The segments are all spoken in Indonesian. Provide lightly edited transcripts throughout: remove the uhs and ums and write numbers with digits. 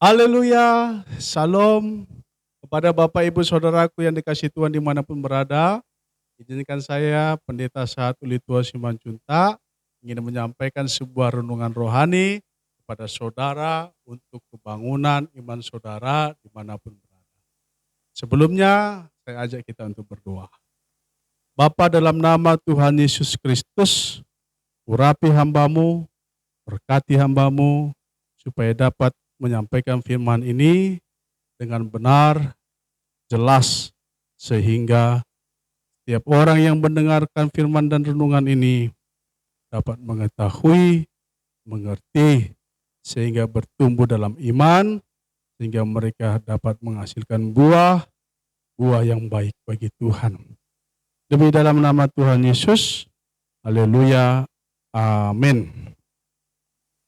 Haleluya, Shalom kepada Bapak Ibu Saudaraku yang dikasihi Tuhan dimanapun berada. Izinkan saya Pendeta Sahat Uli Tua Simanjuntak ingin menyampaikan sebuah renungan rohani kepada saudara untuk kebangunan iman saudara dimanapun berada. Sebelumnya saya ajak kita untuk berdoa. Bapa, dalam nama Tuhan Yesus Kristus, urapi hambamu, berkati hambamu, supaya dapat menyampaikan firman ini dengan benar, jelas, sehingga setiap orang yang mendengarkan firman dan renungan ini dapat mengetahui, mengerti, sehingga bertumbuh dalam iman, sehingga mereka dapat menghasilkan buah yang baik bagi Tuhan. Demi dalam nama Tuhan Yesus, haleluya, amin.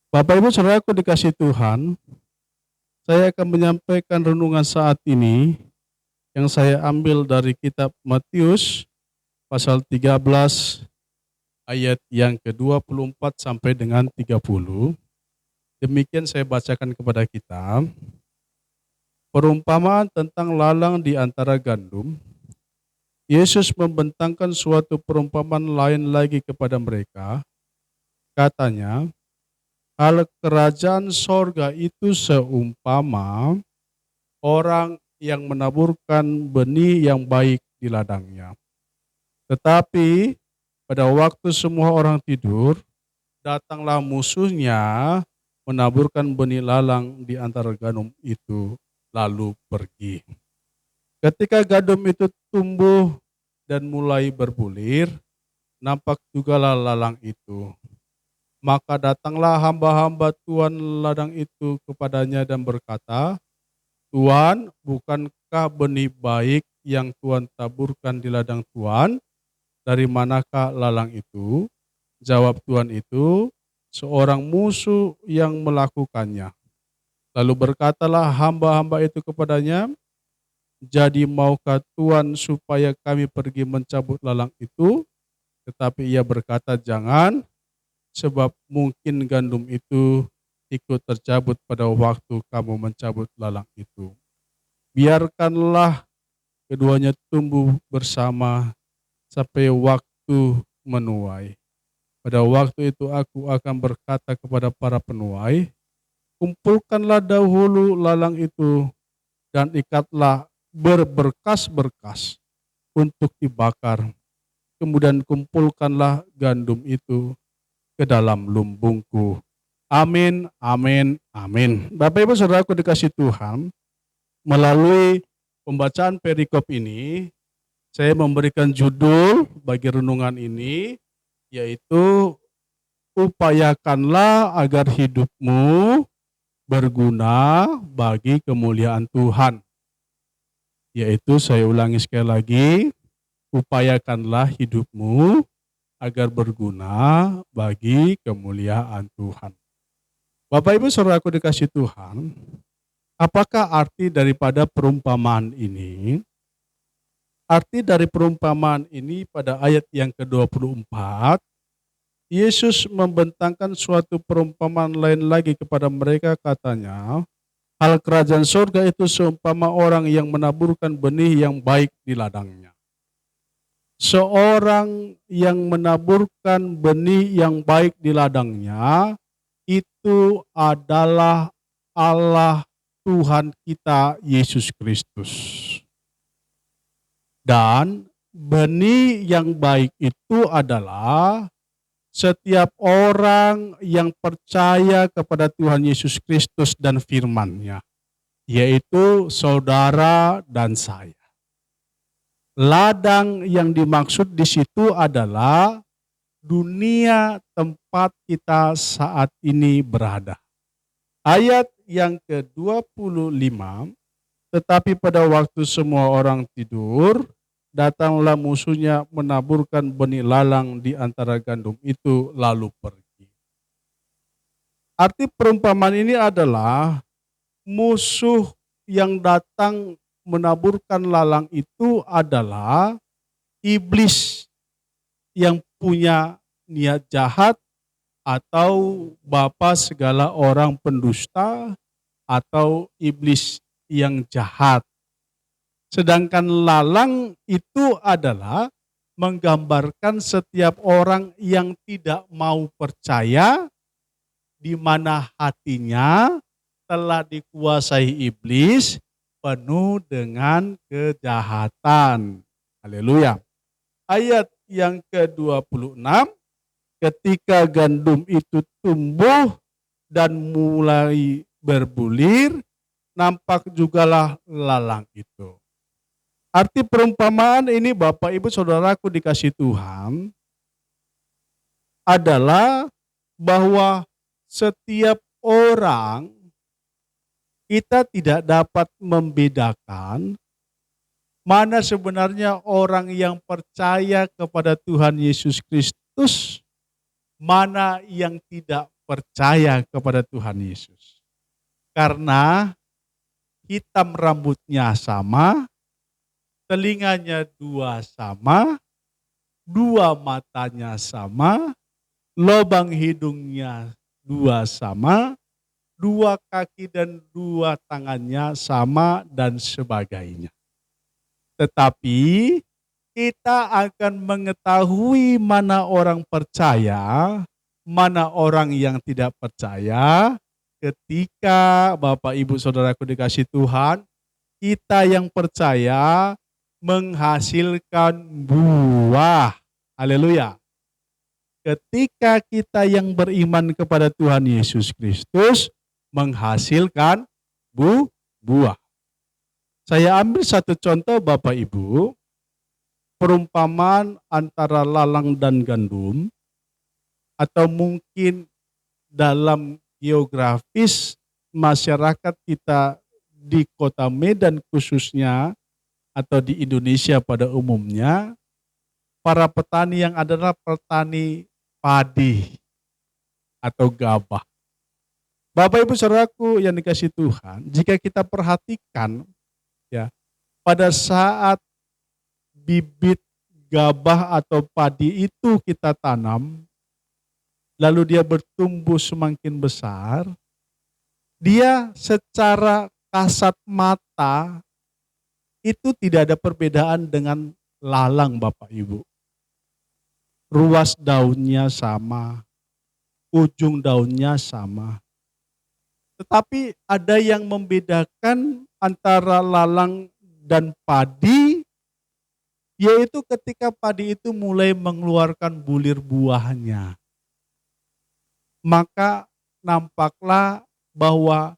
Bapak Ibu Saudaraku dikasihi Tuhan, saya akan menyampaikan renungan saat ini yang saya ambil dari kitab Matius pasal 13 ayat yang ke-24 sampai dengan 30. Demikian saya bacakan kepada kita. Perumpamaan tentang lalang di antara gandum. Yesus membentangkan suatu perumpamaan lain lagi kepada mereka. Katanya, hal kerajaan sorga itu seumpama orang yang menaburkan benih yang baik di ladangnya. Tetapi pada waktu semua orang tidur, datanglah musuhnya menaburkan benih lalang di antara gandum itu, lalu pergi. Ketika gandum itu tumbuh dan mulai berbulir, nampak jugalah lalang itu. Maka datanglah hamba-hamba Tuan ladang itu kepadanya dan berkata, Tuan, bukankah benih baik yang Tuan taburkan di ladang Tuan? Dari manakah lalang itu? Jawab Tuan itu, seorang musuh yang melakukannya. Lalu berkatalah hamba-hamba itu kepadanya, jadi maukah Tuan supaya kami pergi mencabut lalang itu? Tetapi ia berkata, jangan, sebab mungkin gandum itu ikut tercabut pada waktu kamu mencabut lalang itu. Biarkanlah keduanya tumbuh bersama sampai waktu menuai. Pada waktu itu aku akan berkata kepada para penuai, kumpulkanlah dahulu lalang itu dan ikatlah berberkas-berkas untuk dibakar. Kemudian kumpulkanlah gandum itu ke dalam lumbungku. Amin, amin, amin. Bapak Ibu Saudaraku dikasihi Tuhan, melalui pembacaan perikop ini, saya memberikan judul bagi renungan ini, yaitu upayakanlah agar hidupmu berguna bagi kemuliaan Tuhan. Yaitu saya ulangi sekali lagi, upayakanlah hidupmu agar berguna bagi kemuliaan Tuhan. Bapak Ibu Saudaraku dikasihi Tuhan, apakah arti daripada perumpamaan ini? Arti dari perumpamaan ini pada ayat yang ke-24, Yesus membentangkan suatu perumpamaan lain lagi kepada mereka, katanya, hal kerajaan surga itu seumpama orang yang menaburkan benih yang baik di ladangnya. Seorang yang menaburkan benih yang baik di ladangnya, itu adalah Allah Tuhan kita Yesus Kristus. Dan benih yang baik itu adalah setiap orang yang percaya kepada Tuhan Yesus Kristus dan firman-Nya, yaitu saudara dan saya. Ladang yang dimaksud di situ adalah dunia tempat kita saat ini berada. Ayat yang ke-25, tetapi pada waktu semua orang tidur, datanglah musuhnya menaburkan benih lalang di antara gandum itu, lalu pergi. Arti perumpamaan ini adalah musuh yang datang menaburkan lalang itu adalah iblis yang punya niat jahat atau bapa segala orang pendusta atau iblis yang jahat. Sedangkan lalang itu adalah menggambarkan setiap orang yang tidak mau percaya, di mana hatinya telah dikuasai iblis, penuh dengan kejahatan. Haleluya. Ayat yang ke-26, ketika gandum itu tumbuh dan mulai berbulir, nampak jugalah lalang itu. Arti perumpamaan ini Bapak Ibu Saudaraku dikasih Tuhan adalah bahwa setiap orang kita tidak dapat membedakan mana sebenarnya orang yang percaya kepada Tuhan Yesus Kristus, mana yang tidak percaya kepada Tuhan Yesus. Karena hitam rambutnya sama, telinganya dua sama, dua matanya sama, lubang hidungnya dua sama, dua kaki dan dua tangannya sama, dan sebagainya. Tetapi kita akan mengetahui mana orang percaya, mana orang yang tidak percaya, ketika Bapak Ibu Saudaraku dikasih Tuhan, kita yang percaya menghasilkan buah. Haleluya. Ketika kita yang beriman kepada Tuhan Yesus Kristus menghasilkan buah. Saya ambil satu contoh Bapak Ibu, perumpamaan antara lalang dan gandum, atau mungkin dalam geografis masyarakat kita di kota Medan khususnya, atau di Indonesia pada umumnya, para petani yang adalah petani padi atau gabah. Bapak Ibu Saudaraku yang dikasih Tuhan, jika kita perhatikan ya, pada saat bibit gabah atau padi itu kita tanam, lalu dia bertumbuh semakin besar, dia secara kasat mata itu tidak ada perbedaan dengan lalang Bapak Ibu. Ruas daunnya sama, ujung daunnya sama. Tetapi ada yang membedakan antara lalang dan padi, yaitu ketika padi itu mulai mengeluarkan bulir buahnya. Maka nampaklah bahwa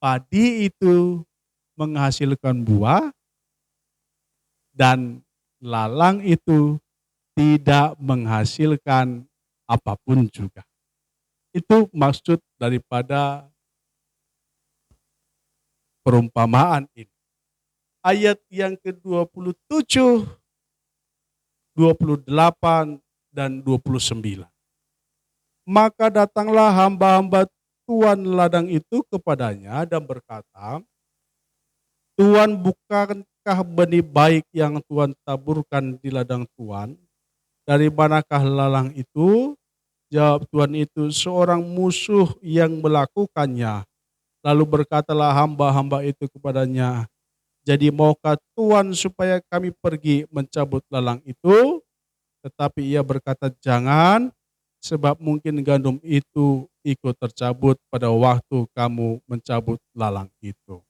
padi itu menghasilkan buah dan lalang itu tidak menghasilkan apapun juga. Itu maksud daripada perumpamaan ini. Ayat yang ke-27, 28, dan 29. Maka datanglah hamba-hamba tuan ladang itu kepadanya dan berkata, Tuan, bukankah benih baik yang Tuan taburkan di ladang Tuan? Dari manakah lalang itu? Jawab Tuan itu, seorang musuh yang melakukannya. Lalu berkatalah hamba-hamba itu kepadanya, jadi maukah Tuan supaya kami pergi mencabut lalang itu? Tetapi ia berkata, jangan, sebab mungkin gandum itu ikut tercabut pada waktu kamu mencabut lalang itu.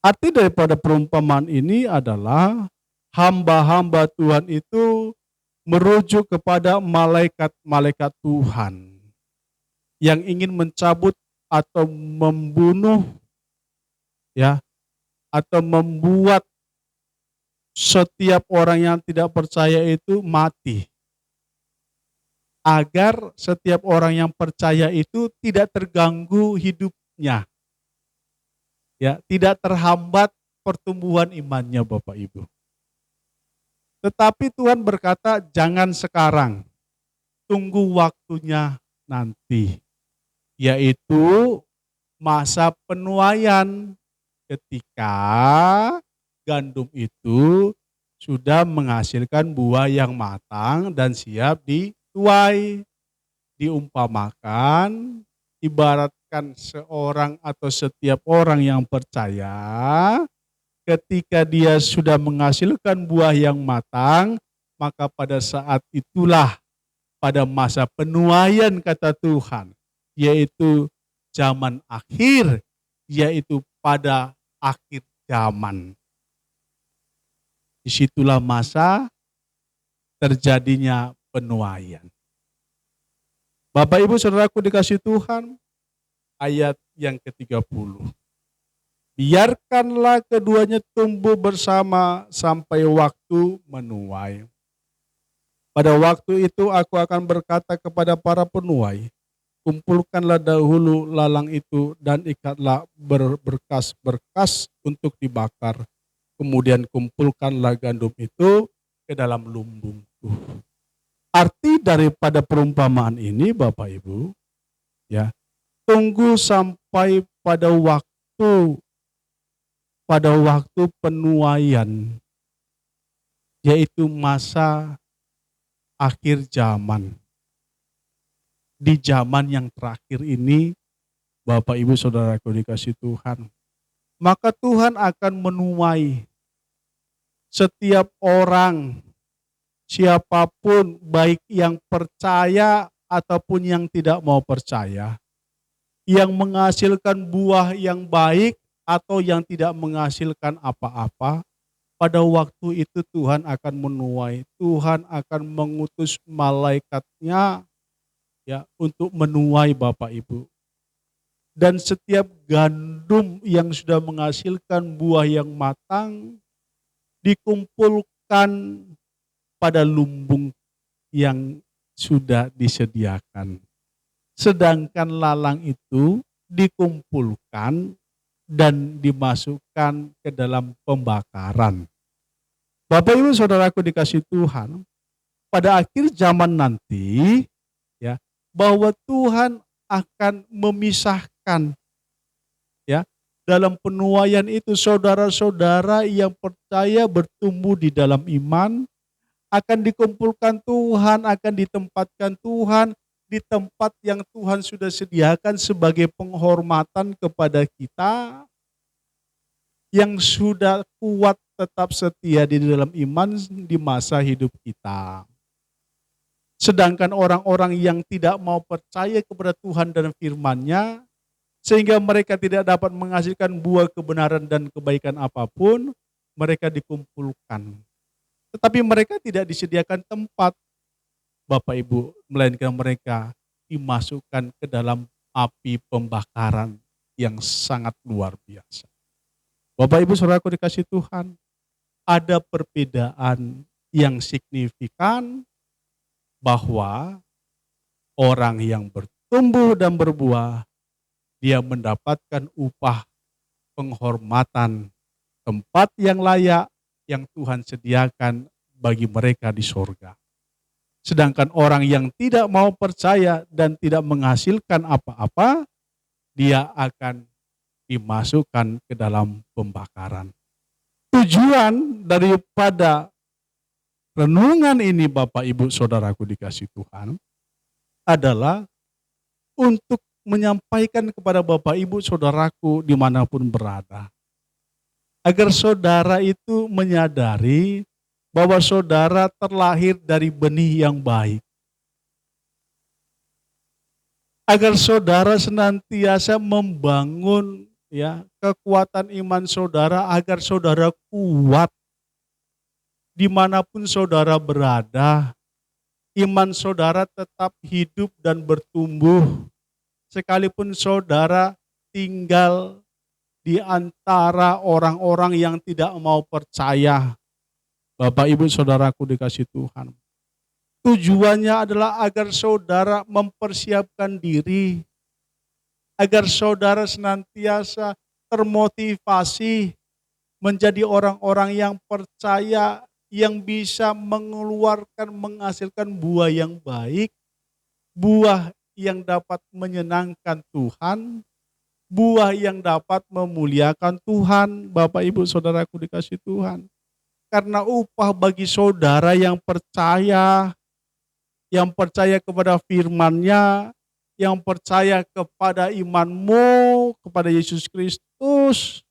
Arti daripada perumpamaan ini adalah hamba-hamba Tuhan itu merujuk kepada malaikat-malaikat Tuhan yang ingin mencabut atau membunuh ya, atau membuat setiap orang yang tidak percaya itu mati. Agar setiap orang yang percaya itu tidak terganggu hidupnya. Ya, tidak terhambat pertumbuhan imannya Bapak Ibu. Tetapi Tuhan berkata, jangan sekarang, tunggu waktunya nanti. Yaitu masa penuaian, ketika gandum itu sudah menghasilkan buah yang matang dan siap dituai. Diumpamakan ibarat mendapatkan seorang atau setiap orang yang percaya, ketika dia sudah menghasilkan buah yang matang, maka pada saat itulah, pada masa penuaian kata Tuhan, yaitu zaman akhir, yaitu pada akhir zaman. Disitulah masa terjadinya penuaian. Bapak Ibu Saudaraku dikasih Tuhan, ayat yang ke-30. Biarkanlah keduanya tumbuh bersama sampai waktu menuai. Pada waktu itu aku akan berkata kepada para penuai, kumpulkanlah dahulu lalang itu dan ikatlah berberkas-berkas untuk dibakar. Kemudian kumpulkanlah gandum itu ke dalam lumbungku. Arti daripada perumpamaan ini Bapak Ibu, ya, tunggu sampai pada waktu penuaian, yaitu masa akhir zaman. Di zaman yang terakhir ini, Bapak Ibu Saudaraku dikasih Tuhan, maka Tuhan akan menuai setiap orang, siapapun, baik yang percaya ataupun yang tidak mau percaya, yang menghasilkan buah yang baik atau yang tidak menghasilkan apa-apa. Pada waktu itu Tuhan akan menuai, Tuhan akan mengutus malaikatnya, ya, untuk menuai Bapak Ibu. Dan setiap gandum yang sudah menghasilkan buah yang matang dikumpulkan pada lumbung yang sudah disediakan. Sedangkan lalang itu dikumpulkan dan dimasukkan ke dalam pembakaran. Bapak Ibu Saudaraku dikasih Tuhan, pada akhir zaman nanti, ya, bahwa Tuhan akan memisahkan, ya, dalam penuaian itu saudara-saudara yang percaya bertumbuh di dalam iman akan dikumpulkan Tuhan, akan ditempatkan Tuhan di tempat yang Tuhan sudah sediakan sebagai penghormatan kepada kita yang sudah kuat tetap setia di dalam iman di masa hidup kita. Sedangkan orang-orang yang tidak mau percaya kepada Tuhan dan firman-Nya, sehingga mereka tidak dapat menghasilkan buah kebenaran dan kebaikan apapun, mereka dikumpulkan. Tetapi mereka tidak disediakan tempat, Bapak Ibu, melainkan mereka dimasukkan ke dalam api pembakaran yang sangat luar biasa. Bapak Ibu Saudaraku dikasih Tuhan, ada perbedaan yang signifikan bahwa orang yang bertumbuh dan berbuah, dia mendapatkan upah penghormatan, tempat yang layak yang Tuhan sediakan bagi mereka di sorga. Sedangkan orang yang tidak mau percaya dan tidak menghasilkan apa-apa, dia akan dimasukkan ke dalam pembakaran. Tujuan daripada renungan ini Bapak Ibu Saudaraku dikasih Tuhan adalah untuk menyampaikan kepada Bapak Ibu Saudaraku dimanapun berada, agar saudara itu menyadari bahwa saudara terlahir dari benih yang baik. Agar saudara senantiasa membangun, ya, kekuatan iman saudara agar saudara kuat dimanapun saudara berada. Iman saudara tetap hidup dan bertumbuh sekalipun saudara tinggal di antara orang-orang yang tidak mau percaya. Bapak Ibu Saudaraku dikasih Tuhan, tujuannya adalah agar saudara mempersiapkan diri, agar saudara senantiasa termotivasi menjadi orang-orang yang percaya, yang bisa menghasilkan buah yang baik, buah yang dapat menyenangkan Tuhan, buah yang dapat memuliakan Tuhan. Bapak Ibu Saudaraku dikasih Tuhan, karena upah bagi saudara yang percaya kepada firman-Nya, yang percaya kepada imanmu kepada Yesus Kristus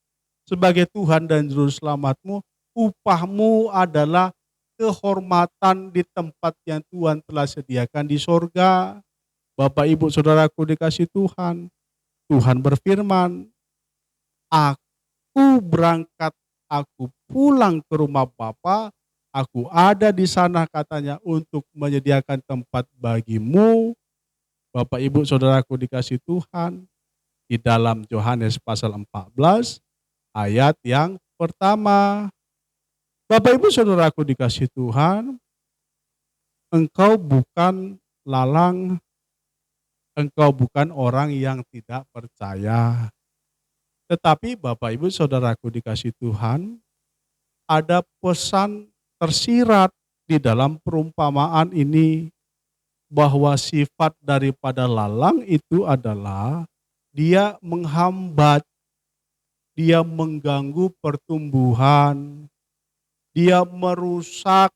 sebagai Tuhan dan Juru Selamatmu, upahmu adalah kehormatan di tempat yang Tuhan telah sediakan di sorga. Bapak Ibu Saudaraku dikasih Tuhan, Tuhan berfirman, aku berangkat, aku pulang ke rumah Bapa, aku ada di sana katanya untuk menyediakan tempat bagimu. Bapak Ibu Saudaraku dikasih Tuhan, di dalam Yohanes pasal 14 ayat yang pertama. Bapak Ibu Saudaraku dikasih Tuhan, engkau bukan lalang, engkau bukan orang yang tidak percaya. Tetapi Bapak Ibu Saudaraku dikasih Tuhan, ada pesan tersirat di dalam perumpamaan ini bahwa sifat daripada lalang itu adalah dia menghambat, dia mengganggu pertumbuhan, dia merusak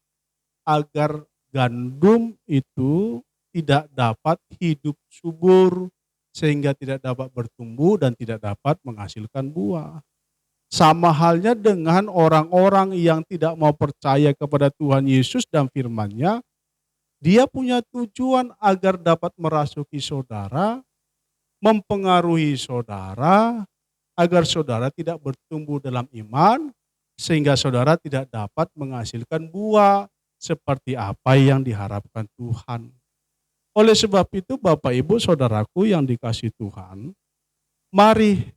agar gandum itu tidak dapat hidup subur sehingga tidak dapat bertumbuh dan tidak dapat menghasilkan buah. Sama halnya dengan orang-orang yang tidak mau percaya kepada Tuhan Yesus dan firman-Nya, dia punya tujuan agar dapat merasuki saudara, mempengaruhi saudara, agar saudara tidak bertumbuh dalam iman, sehingga saudara tidak dapat menghasilkan buah seperti apa yang diharapkan Tuhan. Oleh sebab itu Bapak Ibu Saudaraku yang dikasih Tuhan, mari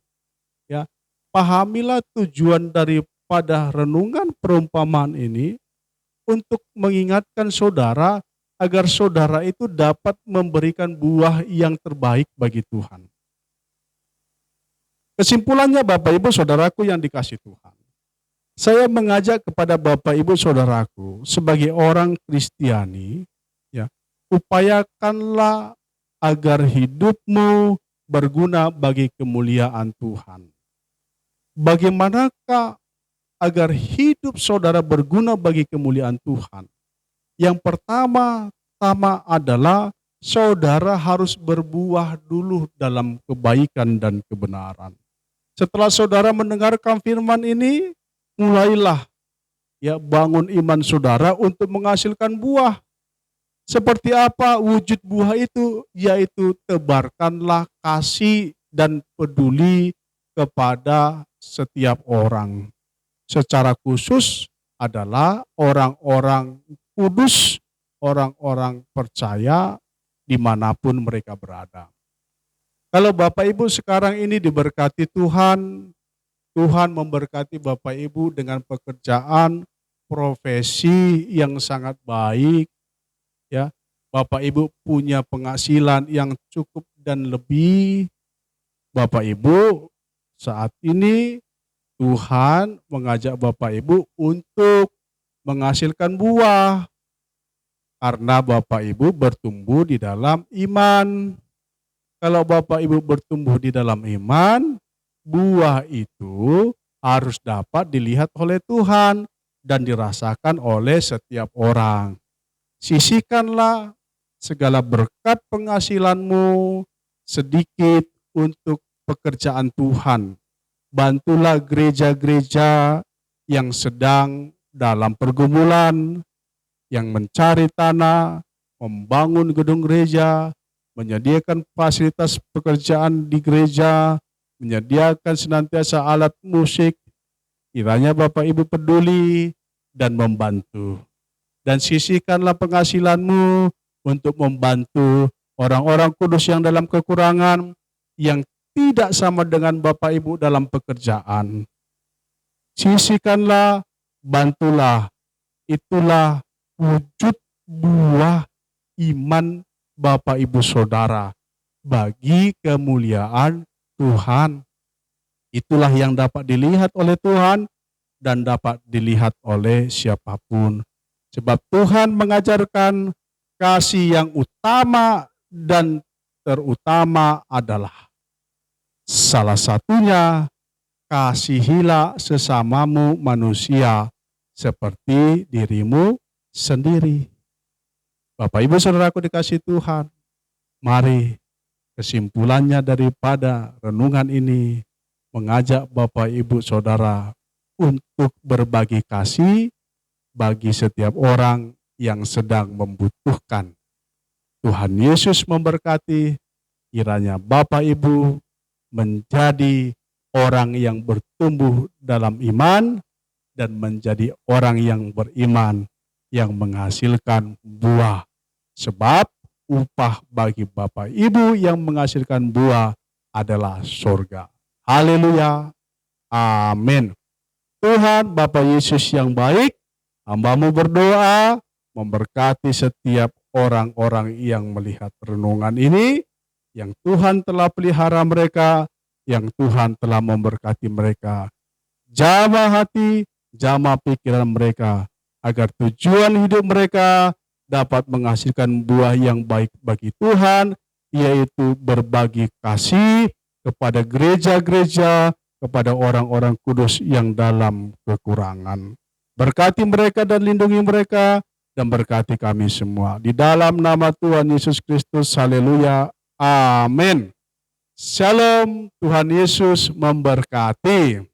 ya, pahamilah tujuan daripada renungan perumpamaan ini untuk mengingatkan saudara agar saudara itu dapat memberikan buah yang terbaik bagi Tuhan. Kesimpulannya Bapak Ibu Saudaraku yang dikasih Tuhan, saya mengajak kepada Bapak Ibu Saudaraku sebagai orang Kristiani, ya, upayakanlah agar hidupmu berguna bagi kemuliaan Tuhan. Bagaimanakah agar hidup saudara berguna bagi kemuliaan Tuhan? Yang pertama-tama adalah saudara harus berbuah dulu dalam kebaikan dan kebenaran. Setelah saudara mendengarkan firman ini, mulailah ya bangun iman saudara untuk menghasilkan buah. Seperti apa wujud buah itu? Yaitu tebarkanlah kasih dan peduli kepada setiap orang. Secara khusus adalah orang-orang kudus, orang-orang percaya dimanapun mereka berada. Kalau Bapak Ibu sekarang ini diberkati Tuhan, Tuhan memberkati Bapak Ibu dengan pekerjaan, profesi yang sangat baik, ya. Bapak Ibu punya penghasilan yang cukup dan lebih. Bapak Ibu, saat ini Tuhan mengajak Bapak Ibu untuk menghasilkan buah karena Bapak Ibu bertumbuh di dalam iman. Kalau Bapak Ibu bertumbuh di dalam iman, buah itu harus dapat dilihat oleh Tuhan dan dirasakan oleh setiap orang. Sisihkanlah segala berkat penghasilanmu sedikit untuk pekerjaan Tuhan. Bantulah gereja-gereja yang sedang dalam pergumulan, yang mencari tanah, membangun gedung gereja, menyediakan fasilitas pekerjaan di gereja, menyediakan senantiasa alat musik. Kiranya Bapak Ibu peduli dan membantu. Dan sisihkanlah penghasilanmu untuk membantu orang-orang kudus yang dalam kekurangan, yang tidak sama dengan Bapak Ibu dalam pekerjaan. Sisihkanlah, bantulah. Itulah wujud buah iman Bapak Ibu Saudara bagi kemuliaan Tuhan. Itulah yang dapat dilihat oleh Tuhan dan dapat dilihat oleh siapapun. Sebab Tuhan mengajarkan kasih yang utama dan terutama adalah salah satunya kasihilah sesamamu manusia seperti dirimu sendiri. Bapak Ibu Saudaraku dikasih Tuhan, mari Kesimpulannya daripada renungan ini mengajak Bapak Ibu Saudara untuk berbagi kasih bagi setiap orang yang sedang membutuhkan. Tuhan Yesus memberkati, kiranya Bapak Ibu menjadi orang yang bertumbuh dalam iman dan menjadi orang yang beriman yang menghasilkan buah. Sebab upah bagi Bapak Ibu yang menghasilkan buah adalah surga. Haleluya. Amin. Tuhan Bapa Yesus yang baik, hamba-Mu berdoa memberkati setiap orang-orang yang melihat renungan ini, yang Tuhan telah pelihara mereka, yang Tuhan telah memberkati mereka. Jamah hati, jamah pikiran mereka, agar tujuan hidup mereka dapat menghasilkan buah yang baik bagi Tuhan, yaitu berbagi kasih kepada gereja-gereja, kepada orang-orang kudus yang dalam kekurangan. Berkati mereka dan lindungi mereka, dan berkati kami semua. Di dalam nama Tuhan Yesus Kristus, haleluya, amin. Shalom, Tuhan Yesus memberkati.